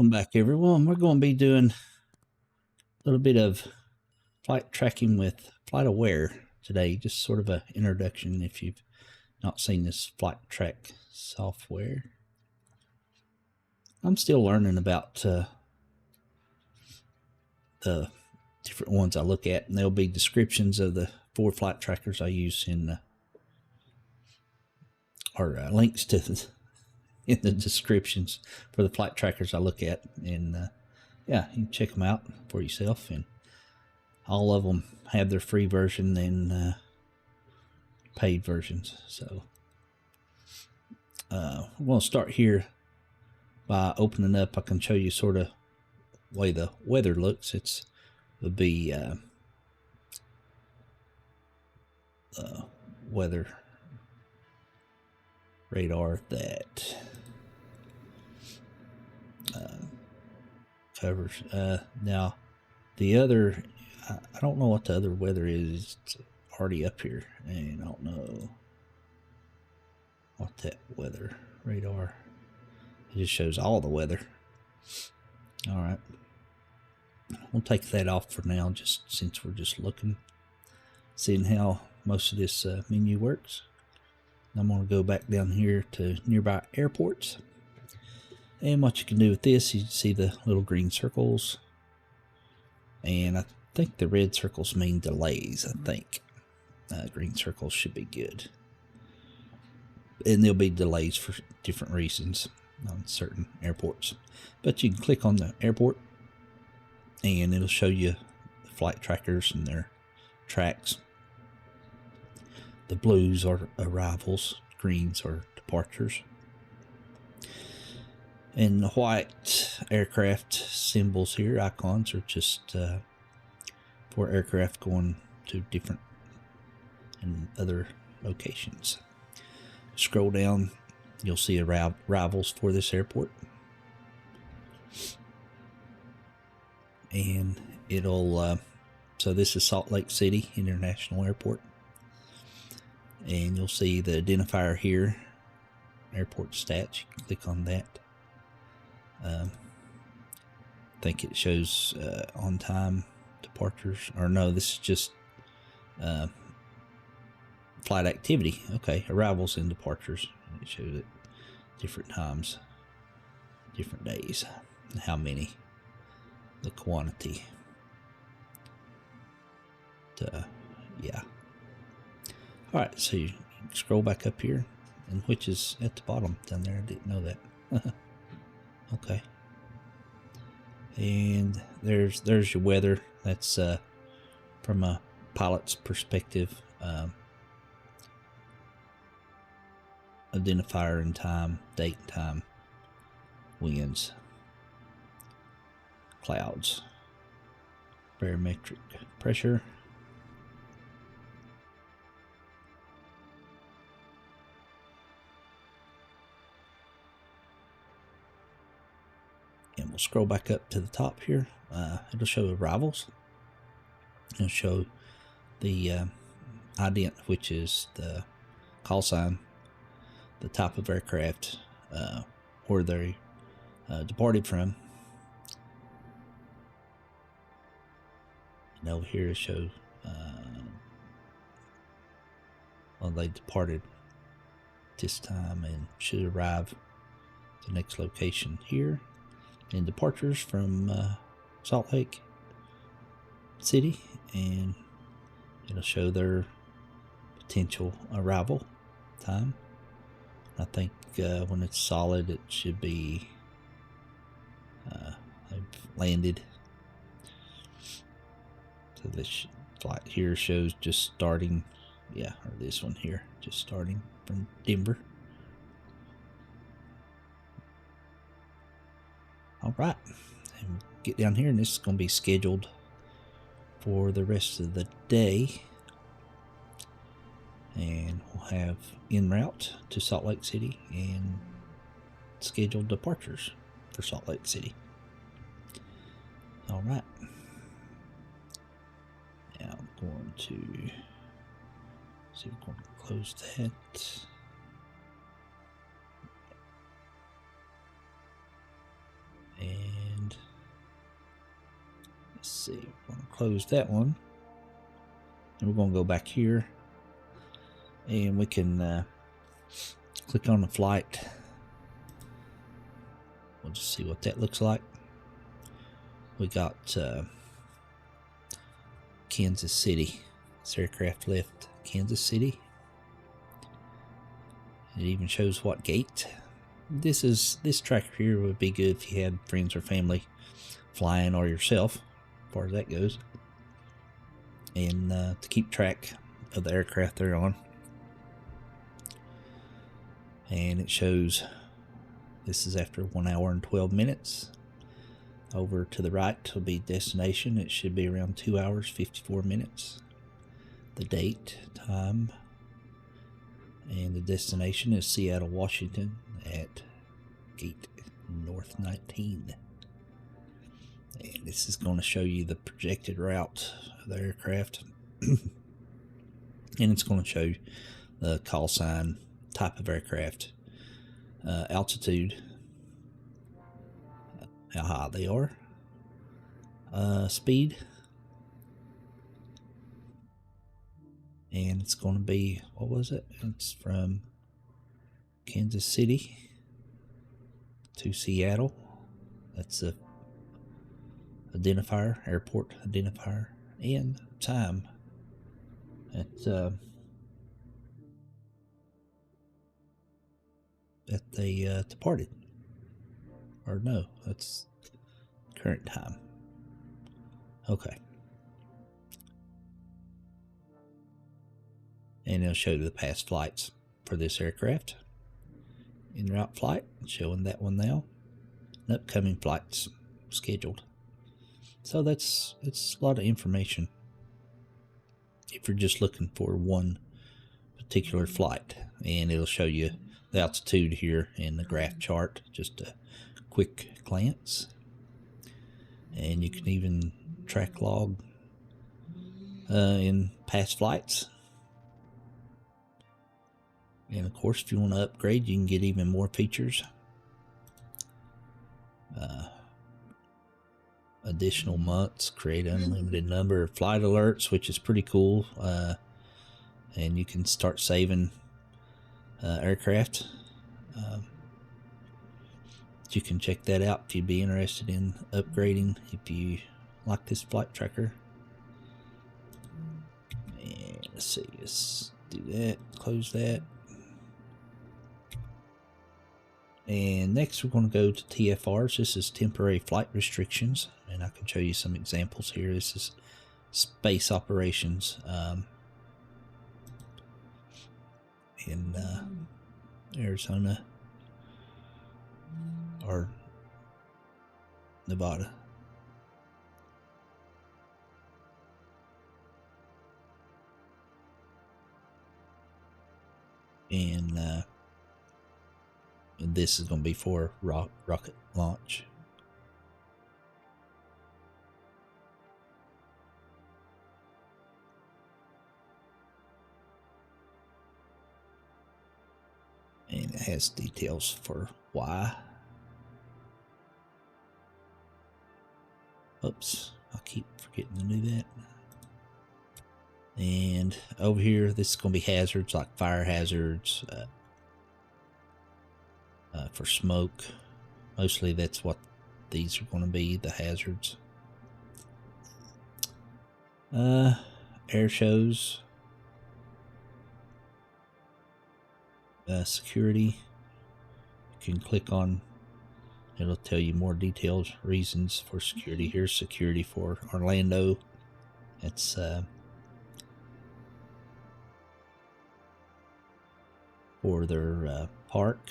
Welcome back, everyone. We're going to be doing a little bit of flight tracking with FlightAware today. Just sort of an introduction if you've not seen this flight track software. I'm still learning about the different ones I look at, and there'll be descriptions of the 4 flight trackers I use in links to in the descriptions for the flight trackers I look at, and yeah, you can check them out for yourself. And all of them have their free version and paid versions. So we're going to start here by opening up. I can show you sort of the way the weather looks. It would be weather radar that covers. Now the other, I don't know what the other weather is. It's already up here, and I don't know what that weather radar. It just shows all the weather. All right, we'll take that off for now, just since we're just looking, seeing how most of this menu works. I'm going to go back down here to nearby airports. And what you can do with this, you see the little green circles. And I think the red circles mean delays, I think. Green circles should be good. And there'll be delays for different reasons on certain airports. But you can click on the airport, and it'll show you the flight trackers and their tracks. The blues are arrivals, greens are departures. And the white aircraft symbols here, icons, are just for aircraft going to different and other locations. Scroll down, you'll see arrivals for this airport. And it'll, so this is Salt Lake City International Airport. And you'll see the identifier here, airport stats. You can click on that. I think it shows on time departures, or no, this is just flight activity. Okay, arrivals and departures. It shows it different times, different days, and how many, the quantity. Yeah. All right, so you scroll back up here, and which is at the bottom down there. I didn't know that. Okay. And there's your weather. That's from a pilot's perspective. Identifier and time, date and time, winds, clouds, barometric pressure. And we'll scroll back up to the top here. It'll show arrivals. It'll show the ident, which is the call sign, the type of aircraft, where they departed from. And over here it shows well, they departed this time and should arrive at the next location here. And departures from Salt Lake City, and it'll show their potential arrival time. I think when it's solid, it should be they've landed. So this flight here shows just starting, yeah, or this one here, just starting from Denver. All right, and get down here, and this is going to be scheduled for the rest of the day. And we'll have en route to Salt Lake City and scheduled departures for Salt Lake City. All right. Now I'm going to see if we're going to close that. And see, we're going to close that one. And we're going to go back here. And we can click on the flight. We'll just see what that looks like. We got Kansas City. This aircraft left Kansas City. It even shows what gate. This tracker here would be good if you had friends or family flying, or yourself, as far as that goes, and to keep track of the aircraft they're on. And it shows this is after 1 hour and 12 minutes. Over to the right will be destination. It should be around 2 hours 54 minutes. The date, time, and the destination is Seattle, Washington at gate North 19. And this is going to show you the projected route of the aircraft. And it's going to show you the call sign, type of aircraft, altitude, how high they are, speed, and it's going to be, what was it? It's from Kansas City to Seattle. That's a identifier, airport identifier, and time that they departed. Or no, that's current time. Okay. And it'll show you the past flights for this aircraft. En route flight, showing that one now. And upcoming flights scheduled. So it's a lot of information if you're just looking for one particular flight. And it'll show you the altitude here in the graph chart, just a quick glance. And you can even track log in past flights. And of course, if you want to upgrade, you can get even more features. Additional months, create unlimited number of flight alerts, which is pretty cool. And you can start saving aircraft. You can check that out if you'd be interested in upgrading, if you like this flight tracker. And let's see, let's do that, close that. And next we're going to go to TFRs. This is temporary flight restrictions, and I can show you some examples here. This is space operations in Arizona or Nevada. And this is going to be for rocket launch. And it has details for why. Oops, I keep forgetting to do that. And over here, this is going to be hazards like fire hazards, for smoke. Mostly that's what these are going to be, the hazards. Air shows. Security. You can click on, it'll tell you more details, reasons for security. Here's security for Orlando. It's for their park.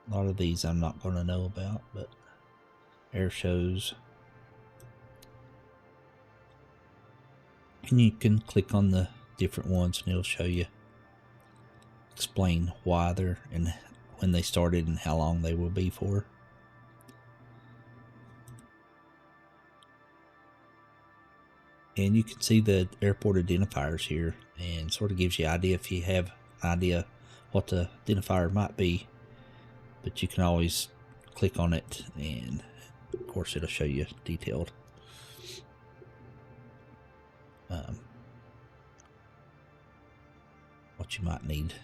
A lot of these I'm not going to know about, but air shows. And you can click on the different ones and it'll show you, explain why they're and when they started and how long they will be for. And you can see the airport identifiers here, and sort of gives you an idea if you have an idea what the identifier might be. But you can always click on it and Of course, it'll show you detailed. What you might need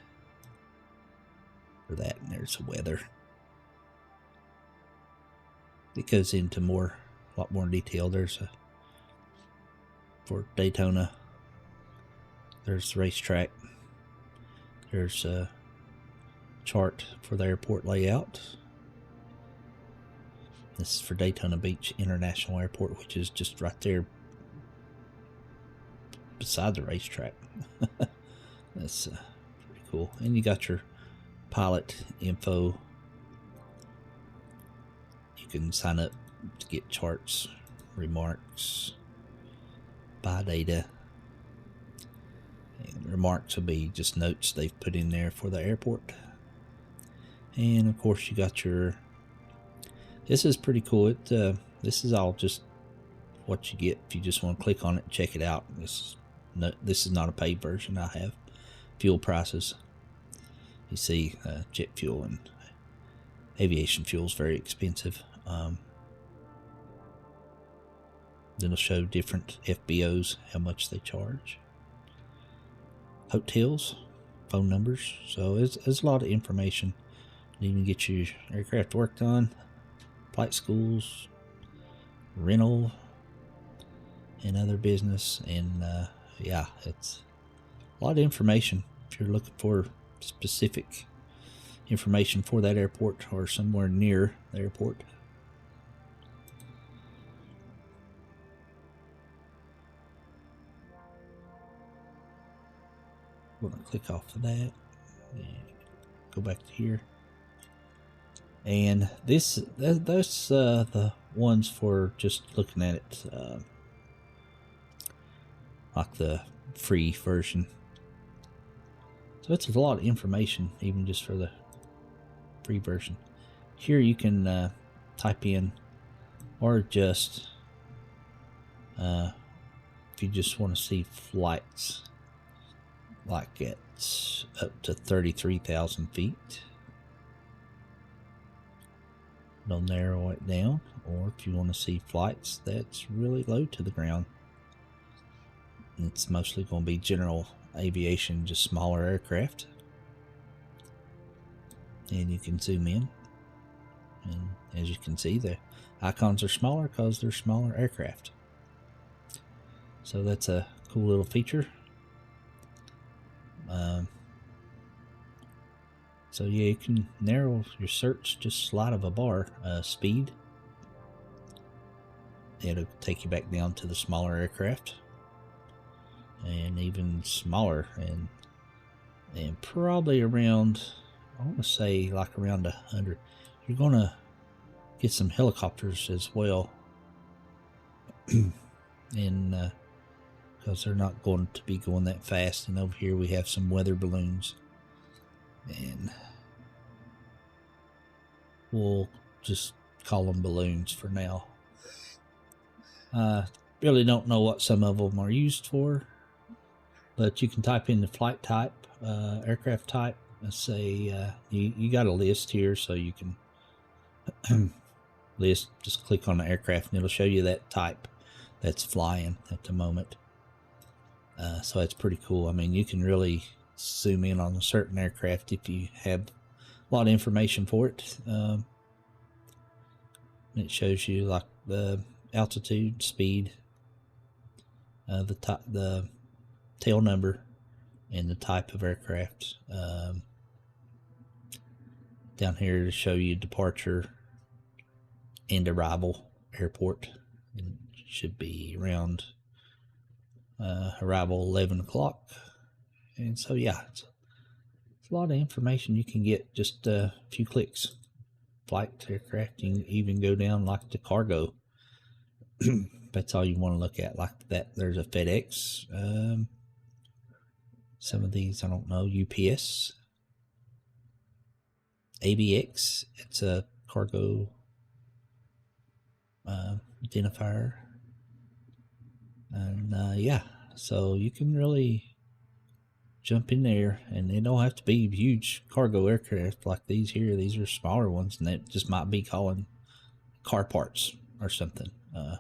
for that. And there's the weather. It goes into a lot more detail. There's for Daytona. There's the racetrack. There's a chart for the airport layout. This is for Daytona Beach International Airport, which is just right there beside the racetrack. That's pretty cool. And you got your pilot info. You can sign up to get charts, remarks, buy data. And remarks will be just notes they've put in there for the airport. And of course you got your, this is pretty cool. This is all just what you get if you just want to click on it and check it out. This is not a paid version I have. Fuel prices. You see jet fuel and aviation fuel is very expensive. Then it'll show different FBOs, how much they charge. Hotels, phone numbers. So it's a lot of information. You can get your aircraft worked on, flight schools, rental, and other business. And yeah, it's a lot of information if you're looking for specific information for that airport or somewhere near the airport. I'm going to click off of that and go back to here. And that's the ones for just looking at it, like the free version. So it's a lot of information, even just for the free version. Here you can type in, or just if you just want to see flights like at up to 33,000 feet, it'll narrow it down. Or if you want to see flights that's really low to the ground, it's mostly going to be general aviation, just smaller aircraft. And you can zoom in, and as you can see, the icons are smaller because they're smaller aircraft. So that's a cool little feature. So yeah, you can narrow your search just slide of a bar. Speed, it'll take you back down to the smaller aircraft, and even smaller, and probably around, I want to say like around 100. You're gonna get some helicopters as well, and because they're not going to be going that fast. And over here we have some weather balloons, and we'll just call them balloons for now. Really don't know what some of them are used for, but you can type in the flight type, aircraft type. Let's say you got a list here, so you can list, just click on the aircraft and it'll show you that type that's flying at the moment. So that's pretty cool. I mean, you can really zoom in on a certain aircraft if you have a lot of information for it. It shows you like the altitude, speed, the tail number, and the type of aircraft. Down here to show you departure and arrival airport. It should be around arrival 11 o'clock. And so yeah, it's a lot of information you can get just a few clicks. Flight aircraft, you can even go down like the cargo. That's all you want to look at, like that. There's a FedEx, some of these I don't know, UPS, ABX, it's a cargo identifier. And yeah, so you can really jump in there, and they don't have to be huge cargo aircraft like these here. These are smaller ones, and that just might be calling car parts or something.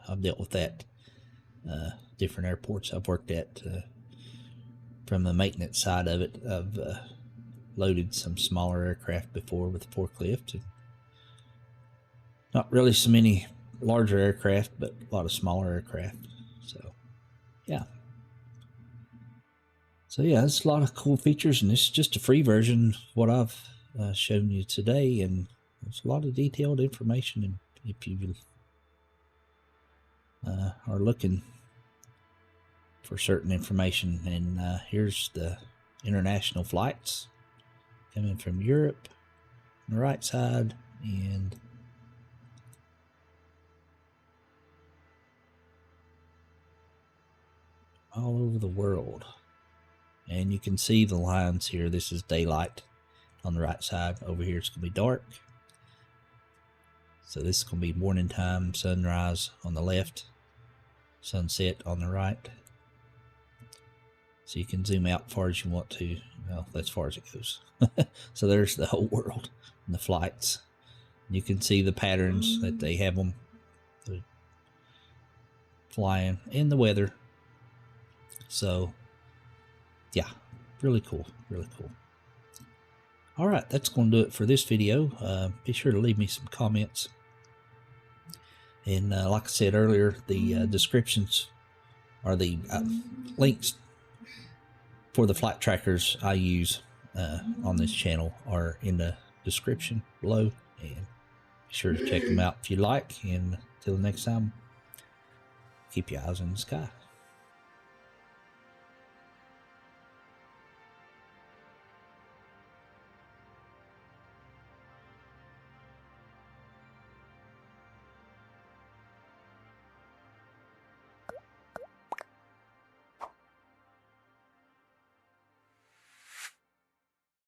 I've dealt with that. Different airports I've worked at, from the maintenance side of it, I've loaded some smaller aircraft before with a forklift. Not really so many larger aircraft, but a lot of smaller aircraft. So, yeah. So, yeah, it's a lot of cool features, and this is just a free version of what I've shown you today, and there's a lot of detailed information. And if you are looking for certain information, and here's the international flights coming from Europe on the right side, and all over the world. And you can see the lines here. This is daylight on the right side. Over here it's going to be dark. So this is going to be morning time, sunrise on the left, sunset on the right. So you can zoom out as far as you want to. Well, that's as far as it goes. So there's the whole world and the flights. You can see the patterns that they have them flying in the weather. So, yeah, really cool, really cool. All right, that's going to do it for this video. Be sure to leave me some comments. And like I said earlier, the descriptions are the links for the flight trackers I use on this channel are in the description below. And be sure to check them out if you like. And until next time, keep your eyes on the sky.